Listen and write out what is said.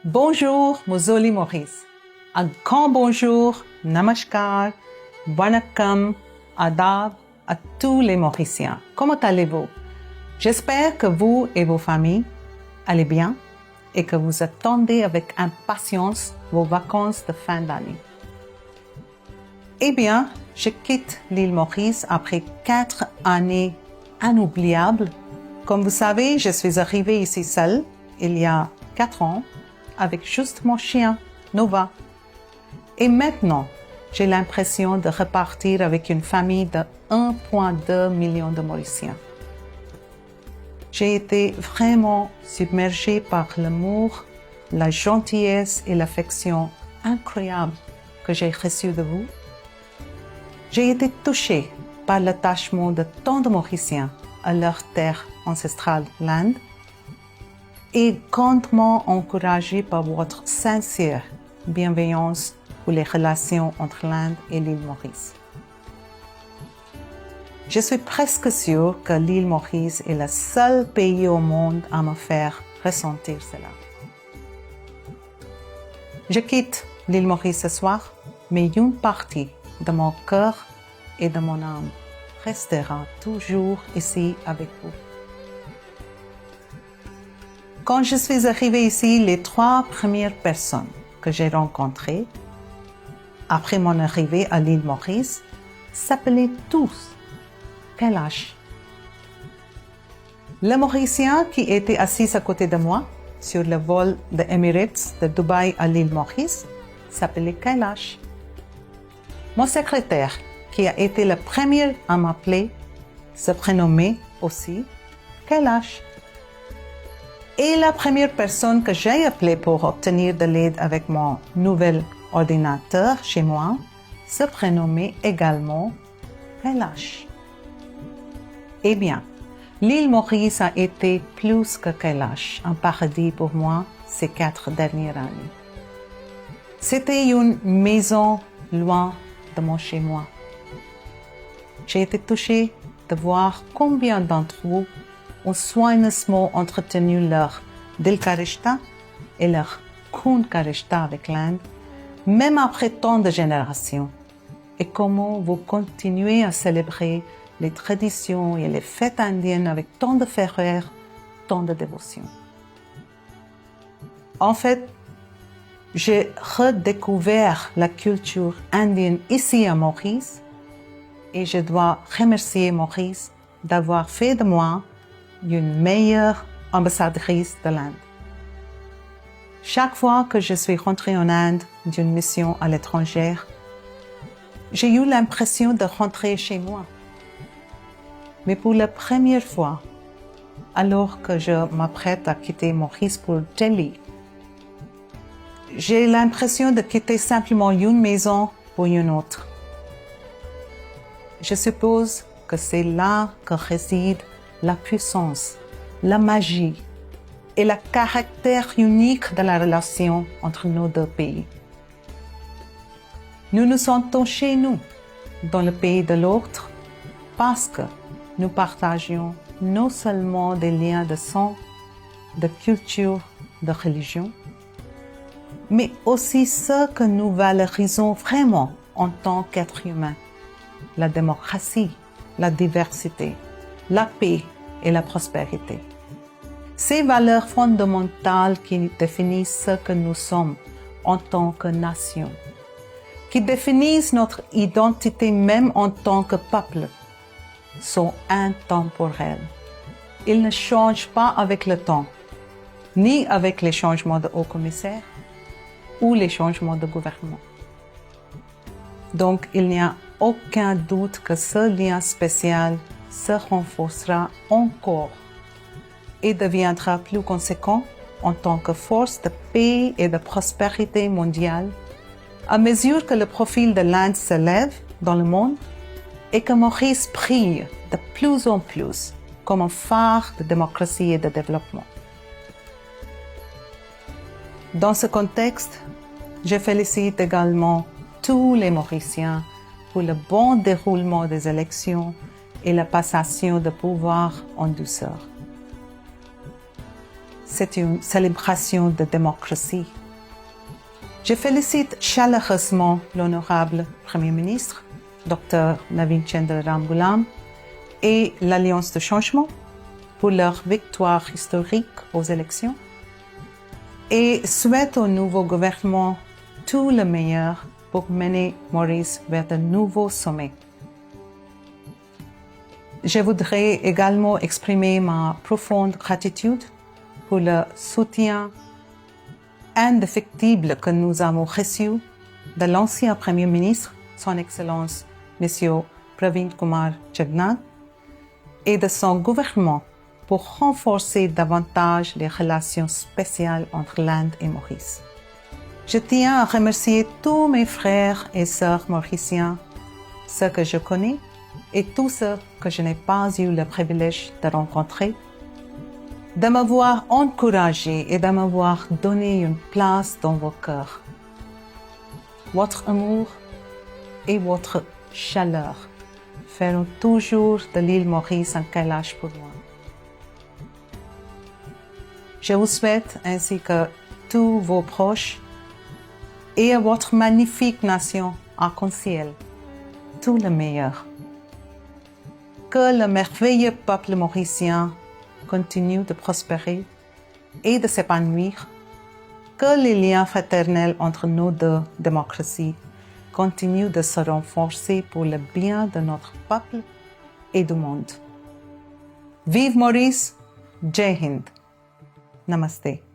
Bonjour, Mozoli Maurice. Un grand bonjour, namaskar, vanakkam, adab à tous les Mauriciens. Comment allez-vous? J'espère que vous et vos familles allez bien et que vous attendez avec impatience vos vacances de fin d'année. Eh bien, je quitte l'île Maurice après 4 années inoubliables. Comme vous savez, je suis arrivée ici seule il y a 4 ans avec juste mon chien, Nova. Et maintenant, j'ai l'impression de repartir avec une famille de 1,2 million de Mauriciens. J'ai été vraiment submergée par l'amour, la gentillesse et l'affection incroyable que j'ai reçue de vous. J'ai été touchée par l'attachement de tant de Mauriciens à leur terre ancestrale, l'Inde, et grandement encouragée par votre sincère bienveillance pour les relations entre l'Inde et l'île Maurice. Je suis presque sûre que l'île Maurice est le seul pays au monde à me faire ressentir cela. Je quitte l'île Maurice ce soir, mais une partie de mon cœur et de mon âme restera toujours ici avec vous. Quand je suis arrivée ici, les 3 premières personnes que j'ai rencontrées après mon arrivée à l'île Maurice s'appelaient tous Kailash. Le Mauricien qui était assis à côté de moi sur le vol de Emirates de Dubaï à l'île Maurice s'appelait Kailash. Mon secrétaire, qui a été le premier à m'appeler, se prénommait aussi Kailash. Et la première personne que j'ai appelée pour obtenir de l'aide avec mon nouvel ordinateur chez moi se prénommait également Kailash. Eh bien, l'île Maurice a été plus que Kailash, un paradis pour moi ces 4 dernières années. C'était une maison loin de mon chez-moi. J'ai été touchée de voir combien d'entre vous ont soigneusement entretenu leur Dilkarishta et leur Khoonkarishta avec l'Inde, même après tant de générations, et comment vous continuez à célébrer les traditions et les fêtes indiennes avec tant de ferveur, tant de dévotion. En fait, j'ai redécouvert la culture indienne ici à Maurice et je dois remercier Maurice d'avoir fait de moi une meilleure ambassadrice de l'Inde. Chaque fois que je suis rentrée en Inde d'une mission à l'étranger, j'ai eu l'impression de rentrer chez moi. Mais pour la première fois, alors que je m'apprête à quitter Maurice pour Delhi, j'ai l'impression de quitter simplement une maison pour une autre. Je suppose que c'est là que réside la puissance, la magie et le caractère unique de la relation entre nos 2 pays. Nous nous sentons chez nous, dans le pays de l'autre, parce que nous partageons non seulement des liens de sang, de culture, de religion, mais aussi ce que nous valorisons vraiment en tant qu'êtres humains, la démocratie, la diversité, la paix et la prospérité. Ces valeurs fondamentales qui définissent ce que nous sommes en tant que nation, qui définissent notre identité même en tant que peuple, sont intemporelles. Ils ne changent pas avec le temps, ni avec les changements de haut-commissaire ou les changements de gouvernement. Donc, il n'y a aucun doute que ce lien spécial se renforcera encore et deviendra plus conséquent en tant que force de paix et de prospérité mondiale à mesure que le profil de l'Inde s'élève dans le monde et que Maurice brille de plus en plus comme un phare de démocratie et de développement. Dans ce contexte, je félicite également tous les Mauriciens pour le bon déroulement des élections et la passation de pouvoir en douceur. c'est une célébration de démocratie. Je félicite chaleureusement l'honorable Premier ministre, Dr Navin Chandra Ramgoolam, et l'Alliance de changement pour leur victoire historique aux élections et souhaite au nouveau gouvernement tout le meilleur pour mener Maurice vers de nouveaux sommets. Je voudrais également exprimer ma profonde gratitude pour le soutien indéfectible que nous avons reçu de l'ancien Premier ministre, Son Excellence M. Pravin Kumar Jagnnath, et de son gouvernement pour renforcer davantage les relations spéciales entre l'Inde et Maurice. Je tiens à remercier tous mes frères et sœurs mauriciens, ceux que je connais et tous ceux que je n'ai pas eu le privilège de rencontrer, de m'avoir encouragé et de m'avoir donné une place dans vos cœurs. Votre amour et votre chaleur feront toujours de l'île Maurice un Kailash pour moi. Je vous souhaite, ainsi que tous vos proches et à votre magnifique nation arc-en-ciel, tout le meilleur. Que le merveilleux peuple mauricien continue de prospérer et de s'épanouir. Que les liens fraternels entre nos deux démocraties continuent de se renforcer pour le bien de notre peuple et du monde. Vive Maurice! Jai Hind! Namaste.